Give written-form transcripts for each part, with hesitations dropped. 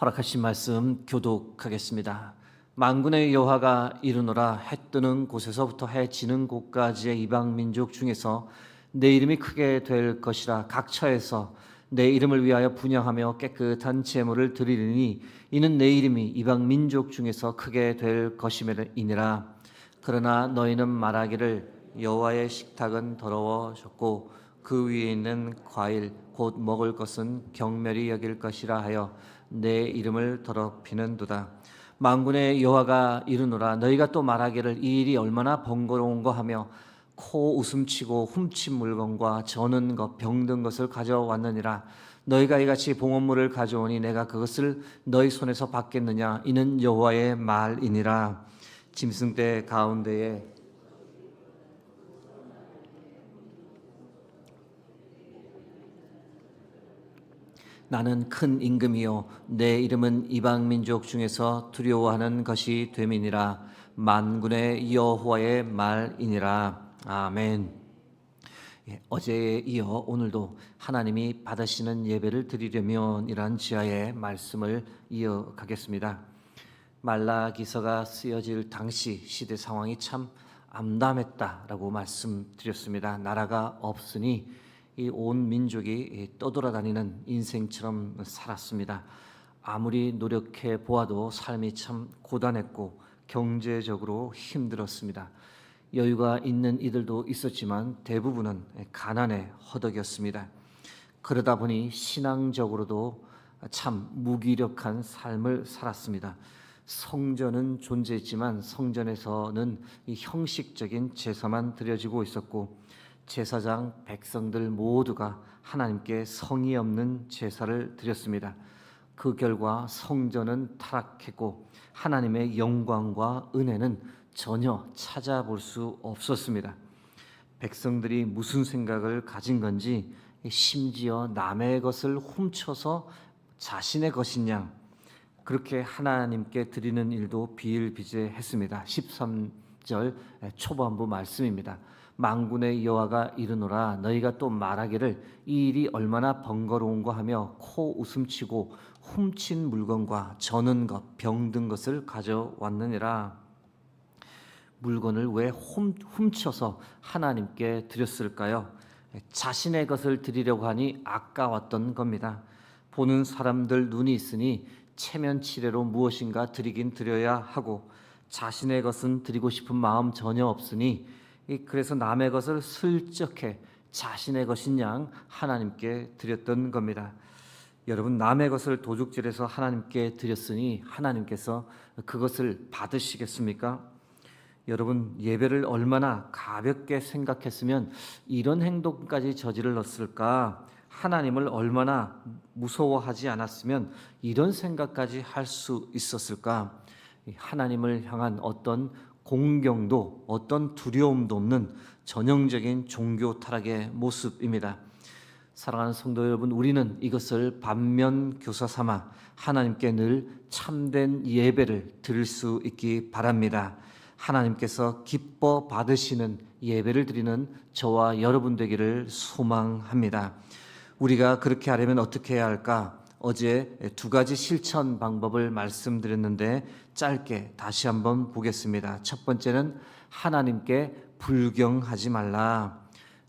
허락하신 말씀 교독하겠습니다. 만군의 여호와가 이르노라. 해 뜨는 곳에서부터 해 지는 곳까지의 이방 민족 중에서 내 이름이 크게 될 것이라. 각 처에서 내 이름을 위하여 분향하며 깨끗한 제물을 드리리니 이는 내 이름이 이방 민족 중에서 크게 될 것임이니라. 그러나 너희는 말하기를 여호와의 식탁은 더러워졌고 그 위에 있는 과일 곧 먹을 것은 경멸히 여길 것이라 하여 내 이름을 더럽히는도다. 만군의 여호와가 이르노라. 너희가 또 말하기를 이 일이 얼마나 번거로운가 하며 코 웃음치고 훔친 물건과 저는 것 병든 것을 가져왔느니라. 너희가 이같이 봉헌물을 가져오니 내가 그것을 너희 손에서 받겠느냐. 이는 여호와의 말이니라. 짐승떼 가운데에 나는 큰 임금이요 내 이름은 이방 민족 중에서 두려워하는 것이 됨이니라. 만군의 여호와의 말이니라. 아멘. 어제에 이어 오늘도 하나님이 받으시는 예배를 드리려면 이란 지하의 말씀을 이어가겠습니다. 말라기서가 쓰여질 당시 시대 상황이 참 암담했다라고 말씀드렸습니다. 나라가 없으니 이 온 민족이 떠돌아다니는 인생처럼 살았습니다. 아무리 노력해 보아도 삶이 참 고단했고 경제적으로 힘들었습니다. 여유가 있는 이들도 있었지만 대부분은 가난에 허덕였습니다. 그러다 보니 신앙적으로도 참 무기력한 삶을 살았습니다. 성전은 존재했지만 성전에서는 이 형식적인 제사만 드려지고 있었고 제사장 백성들 모두가 하나님께 성의 없는 제사를 드렸습니다. 그 결과 성전은 타락했고 하나님의 영광과 은혜는 전혀 찾아볼 수 없었습니다. 백성들이 무슨 생각을 가진 건지 심지어 남의 것을 훔쳐서 자신의 것인 양 그렇게 하나님께 드리는 일도 비일비재했습니다. 13절 초반부 말씀입니다. 만군의 여호와가 이르노라. 너희가 또 말하기를 이 일이 얼마나 번거로운가 하며 코 웃음치고 훔친 물건과 저는 것 병든 것을 가져왔느니라. 물건을 왜 훔쳐서 하나님께 드렸을까요? 자신의 것을 드리려고 하니 아까웠던 겁니다. 보는 사람들 눈이 있으니 체면치레로 무엇인가 드리긴 드려야 하고 자신의 것은 드리고 싶은 마음 전혀 없으니 그래서 남의 것을 슬쩍해 자신의 것인 양 하나님께 드렸던 겁니다. 여러분, 남의 것을 도둑질해서 하나님께 드렸으니 하나님께서 그것을 받으시겠습니까? 여러분, 예배를 얼마나 가볍게 생각했으면 이런 행동까지 저질렀을까? 하나님을 얼마나 무서워하지 않았으면 이런 생각까지 할 수 있었을까? 하나님을 향한 어떤 공경도 어떤 두려움도 없는 전형적인 종교 타락의 모습입니다. 사랑하는 성도 여러분, 우리는 이것을 반면 교사 삼아 하나님께 늘 참된 예배를 드릴 수 있기 바랍니다. 하나님께서 기뻐 받으시는 예배를 드리는 저와 여러분 되기를 소망합니다. 우리가 그렇게 하려면 어떻게 해야 할까? 어제 두 가지 실천 방법을 말씀드렸는데 짧게 다시 한번 보겠습니다. 첫 번째는 하나님께 불경하지 말라.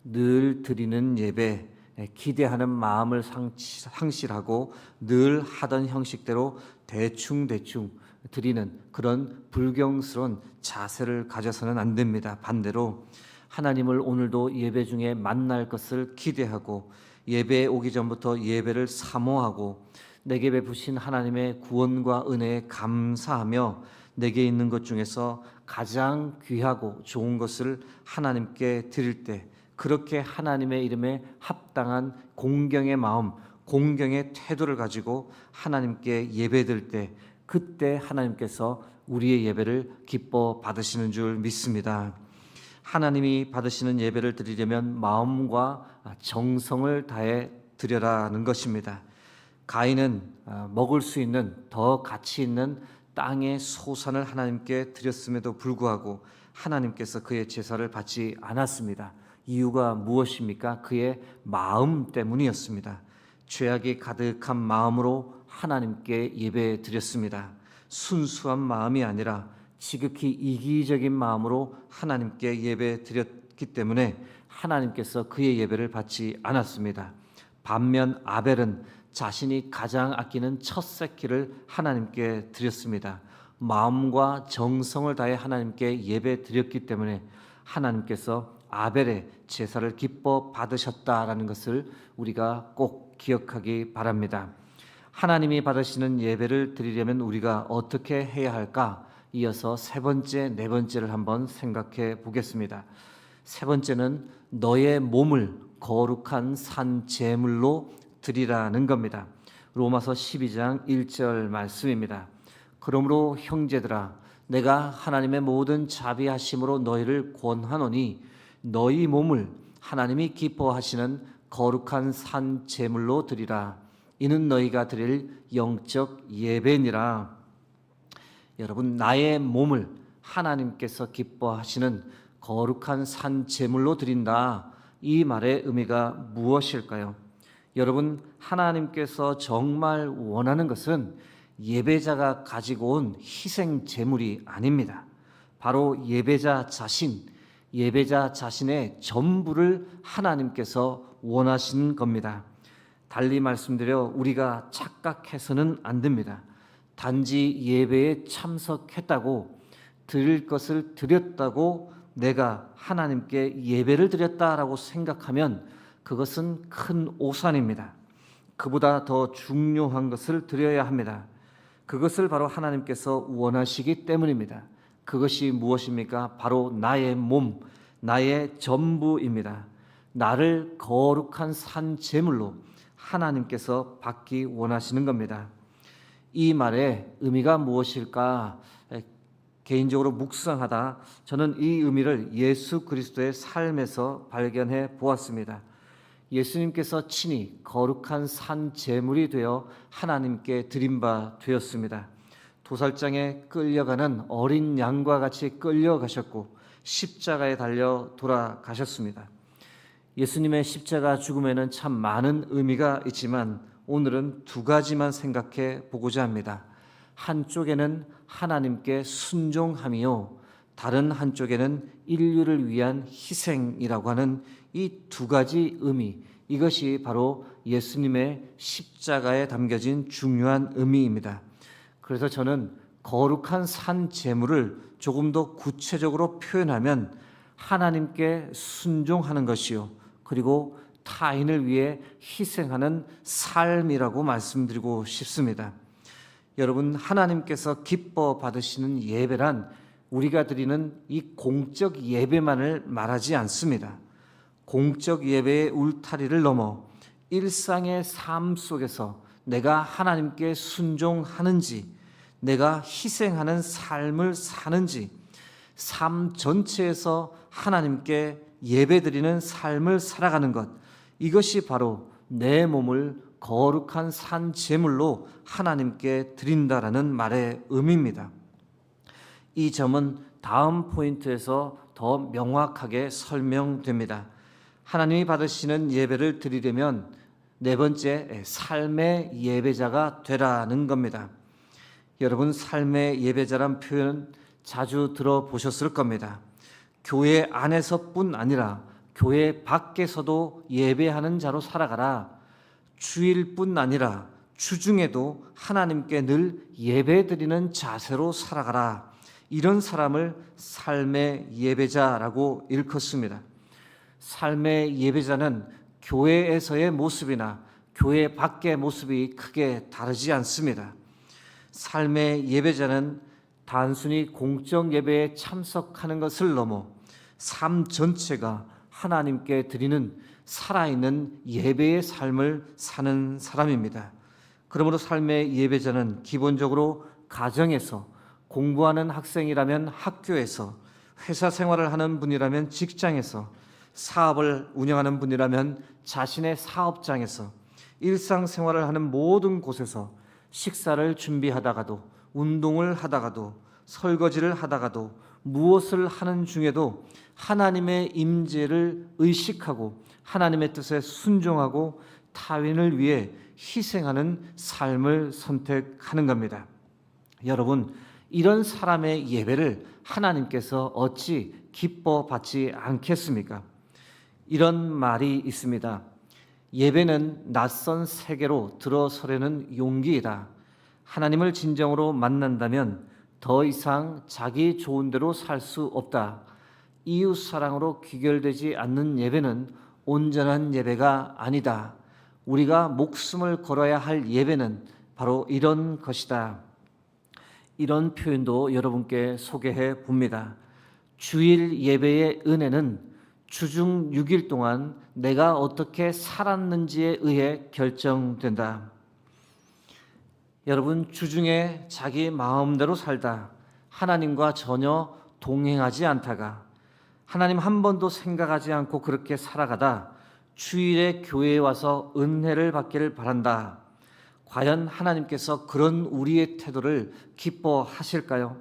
늘 드리는 예배, 기대하는 마음을 상실하고 늘 하던 형식대로 대충 드리는 그런 불경스러운 자세를 가져서는 안 됩니다. 반대로 하나님을 오늘도 예배 중에 만날 것을 기대하고 예배에 오기 전부터 예배를 사모하고 내게 베푸신 하나님의 구원과 은혜에 감사하며 내게 있는 것 중에서 가장 귀하고 좋은 것을 하나님께 드릴 때 그렇게 하나님의 이름에 합당한 공경의 마음, 공경의 태도를 가지고 하나님께 예배드릴 때 그때 하나님께서 우리의 예배를 기뻐 받으시는 줄 믿습니다. 하나님이 받으시는 예배를 드리려면 마음과 정성을 다해 드려라는 것입니다. 가인은 먹을 수 있는 더 가치 있는 땅의 소산을 하나님께 드렸음에도 불구하고 하나님께서 그의 제사를 받지 않았습니다. 이유가 무엇입니까? 그의 마음 때문이었습니다. 죄악이 가득한 마음으로 하나님께 예배 드렸습니다. 순수한 마음이 아니라 지극히 이기적인 마음으로 하나님께 예배 드렸기 때문에 하나님께서 그의 예배를 받지 않았습니다. 반면 아벨은 자신이 가장 아끼는 첫 새끼를 하나님께 드렸습니다. 마음과 정성을 다해 하나님께 예배 드렸기 때문에 하나님께서 아벨의 제사를 기뻐 받으셨다라는 것을 우리가 꼭 기억하기 바랍니다. 하나님이 받으시는 예배를 드리려면 우리가 어떻게 해야 할까? 이어서 세 번째, 네 번째를 한번 생각해 보겠습니다. 세 번째는 너의 몸을 거룩한 산 제물로 드리라는 겁니다. 로마서 12장 1절 말씀입니다. 그러므로 형제들아 내가 하나님의 모든 자비하심으로 너희를 권하노니 너희 몸을 하나님이 기뻐하시는 거룩한 산 제물로 드리라. 이는 너희가 드릴 영적 예배니라. 여러분, 나의 몸을 하나님께서 기뻐하시는 거룩한 산 제물로 드린다. 이 말의 의미가 무엇일까요? 여러분, 하나님께서 정말 원하는 것은 예배자가 가지고 온 희생 제물이 아닙니다. 바로 예배자 자신의 전부를 하나님께서 원하시는 겁니다. 달리 말씀드려 우리가 착각해서는 안 됩니다. 단지 예배에 참석했다고, 드릴 것을 드렸다고 내가 하나님께 예배를 드렸다라고 생각하면 그것은 큰 오산입니다. 그보다 더 중요한 것을 드려야 합니다. 그것을 바로 하나님께서 원하시기 때문입니다. 그것이 무엇입니까? 바로 나의 몸, 나의 전부입니다. 나를 거룩한 산 제물로 하나님께서 받기 원하시는 겁니다. 이 말의 의미가 무엇일까? 개인적으로 묵상하다 저는 이 의미를 예수 그리스도의 삶에서 발견해 보았습니다. 예수님께서 친히 거룩한 산 제물이 되어 하나님께 드린 바 되었습니다. 도살장에 끌려가는 어린 양과 같이 끌려가셨고 십자가에 달려 돌아가셨습니다. 예수님의 십자가 죽음에는 참 많은 의미가 있지만 오늘은 두 가지만 생각해 보고자 합니다. 한쪽에는 하나님께 순종함이요, 다른 한쪽에는 인류를 위한 희생이라고 하는 이 두 가지 의미, 이것이 바로 예수님의 십자가에 담겨진 중요한 의미입니다. 그래서 저는 거룩한 산 제물을 조금 더 구체적으로 표현하면 하나님께 순종하는 것이요, 그리고 타인을 위해 희생하는 삶이라고 말씀드리고 싶습니다. 여러분, 하나님께서 기뻐 받으시는 예배란 우리가 드리는 이 공적 예배만을 말하지 않습니다. 공적 예배의 울타리를 넘어 일상의 삶 속에서 내가 하나님께 순종하는지, 내가 희생하는 삶을 사는지, 삶 전체에서 하나님께 예배드리는 삶을 살아가는 것, 이것이 바로 내 몸을 거룩한 산 제물로 하나님께 드린다라는 말의 의미입니다. 이 점은 다음 포인트에서 더 명확하게 설명됩니다. 하나님이 받으시는 예배를 드리려면 네 번째, 삶의 예배자가 되라는 겁니다. 여러분, 삶의 예배자란 표현 자주 들어보셨을 겁니다. 교회 안에서뿐 아니라 교회 밖에서도 예배하는 자로 살아가라. 주일뿐 아니라 주중에도 하나님께 늘 예배드리는 자세로 살아가라. 이런 사람을 삶의 예배자라고 일컫습니다. 삶의 예배자는 교회에서의 모습이나 교회 밖의 모습이 크게 다르지 않습니다. 삶의 예배자는 단순히 공적 예배에 참석하는 것을 넘어 삶 전체가 하나님께 드리는 살아있는 예배의 삶을 사는 사람입니다. 그러므로 삶의 예배자는 기본적으로 가정에서, 공부하는 학생이라면 학교에서, 회사 생활을 하는 분이라면 직장에서, 사업을 운영하는 분이라면 자신의 사업장에서, 일상생활을 하는 모든 곳에서, 식사를 준비하다가도, 운동을 하다가도, 설거지를 하다가도, 무엇을 하는 중에도 하나님의 임재를 의식하고 하나님의 뜻에 순종하고 타인을 위해 희생하는 삶을 선택하는 겁니다. 여러분, 이런 사람의 예배를 하나님께서 어찌 기뻐 받지 않겠습니까? 이런 말이 있습니다. 예배는 낯선 세계로 들어서려는 용기이다. 하나님을 진정으로 만난다면 더 이상 자기 좋은 대로 살 수 없다. 이웃 사랑으로 귀결되지 않는 예배는 온전한 예배가 아니다. 우리가 목숨을 걸어야 할 예배는 바로 이런 것이다. 이런 표현도 여러분께 소개해 봅니다. 주일 예배의 은혜는 주중 6일 동안 내가 어떻게 살았는지에 의해 결정된다. 여러분, 주중에 자기 마음대로 살다 하나님과 전혀 동행하지 않다가 하나님 한 번도 생각하지 않고 그렇게 살아가다 주일에 교회에 와서 은혜를 받기를 바란다. 과연 하나님께서 그런 우리의 태도를 기뻐하실까요?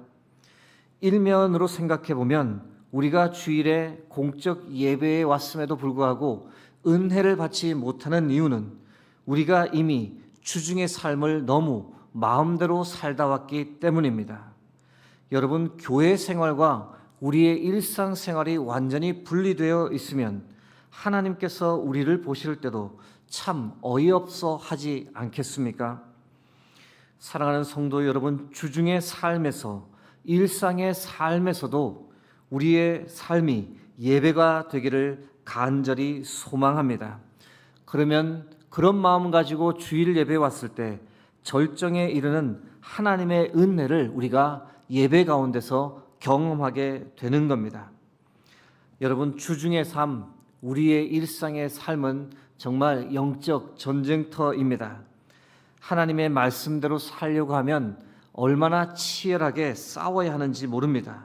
일면으로 생각해 보면 우리가 주일에 공적 예배에 왔음에도 불구하고 은혜를 받지 못하는 이유는 우리가 이미 주중의 삶을 너무 마음대로 살다 왔기 때문입니다. 여러분, 교회 생활과 우리의 일상생활이 완전히 분리되어 있으면 하나님께서 우리를 보실 때도 참 어이없어 하지 않겠습니까? 사랑하는 성도 여러분, 주중의 삶에서, 일상의 삶에서도 우리의 삶이 예배가 되기를 간절히 소망합니다. 그러면 그런 마음 가지고 주일 예배에 왔을 때 절정에 이르는 하나님의 은혜를 우리가 예배 가운데서 경험하게 되는 겁니다. 여러분, 주중의 삶, 우리의 일상의 삶은 정말 영적 전쟁터입니다. 하나님의 말씀대로 살려고 하면 얼마나 치열하게 싸워야 하는지 모릅니다.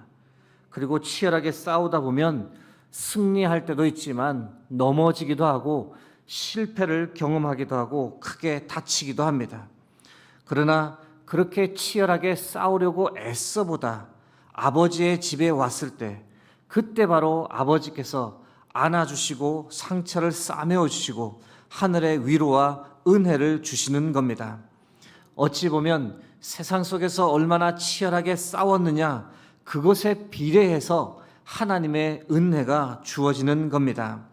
그리고 치열하게 싸우다 보면 승리할 때도 있지만 넘어지기도 하고 실패를 경험하기도 하고 크게 다치기도 합니다. 그러나 그렇게 치열하게 싸우려고 애써보다 아버지의 집에 왔을 때 그때 바로 아버지께서 안아주시고 상처를 싸매어 주시고 하늘의 위로와 은혜를 주시는 겁니다. 어찌 보면 세상 속에서 얼마나 치열하게 싸웠느냐, 그것에 비례해서 하나님의 은혜가 주어지는 겁니다.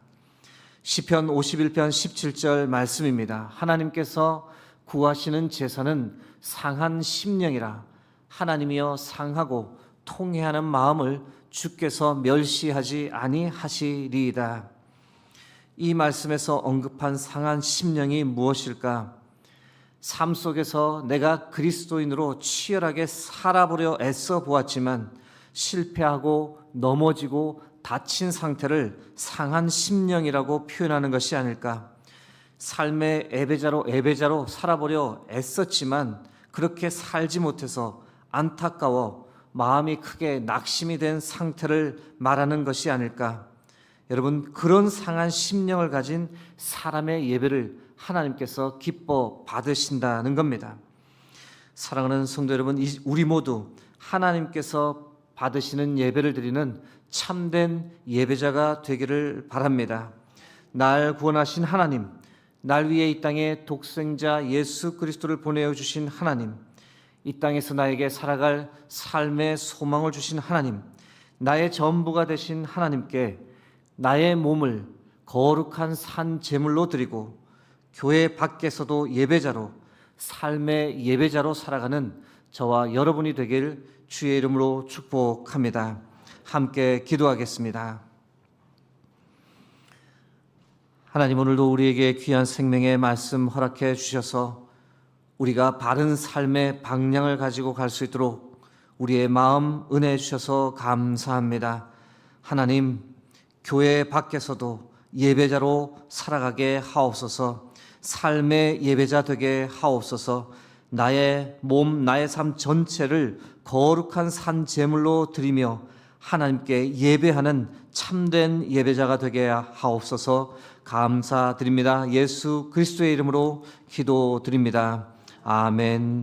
시편 51편 17절 말씀입니다. 하나님께서 구하시는 제사는 상한 심령이라. 하나님이여 상하고 통회하는 마음을 주께서 멸시하지 아니하시리이다. 이 말씀에서 언급한 상한 심령이 무엇일까? 삶 속에서 내가 그리스도인으로 치열하게 살아보려 애써 보았지만 실패하고 넘어지고 다친 상태를 상한 심령이라고 표현하는 것이 아닐까? 삶의 애배자로 살아보려 애썼지만 그렇게 살지 못해서 안타까워 마음이 크게 낙심이 된 상태를 말하는 것이 아닐까? 여러분, 그런 상한 심령을 가진 사람의 예배를 하나님께서 기뻐 받으신다는 겁니다. 사랑하는 성도 여러분, 우리 모두 하나님께서 받으시는 예배를 드리는 참된 예배자가 되기를 바랍니다. 날 구원하신 하나님, 날 위해 이 땅에 독생자 예수 그리스도를 보내어 주신 하나님, 이 땅에서 나에게 살아갈 삶의 소망을 주신 하나님, 나의 전부가 되신 하나님께 나의 몸을 거룩한 산 제물로 드리고 교회 밖에서도 예배자로, 삶의 예배자로 살아가는 저와 여러분이 되길 주의 이름으로 축복합니다. 함께 기도하겠습니다. 하나님, 오늘도 우리에게 귀한 생명의 말씀 허락해 주셔서 우리가 바른 삶의 방향을 가지고 갈 수 있도록 우리의 마음 은혜해 주셔서 감사합니다. 하나님, 교회 밖에서도 예배자로 살아가게 하옵소서. 삶의 예배자 되게 하옵소서. 나의 몸, 나의 삶 전체를 거룩한 산 제물로 드리며 하나님께 예배하는 참된 예배자가 되게 하옵소서. 감사드립니다. 예수 그리스도의 이름으로 기도드립니다. 아멘.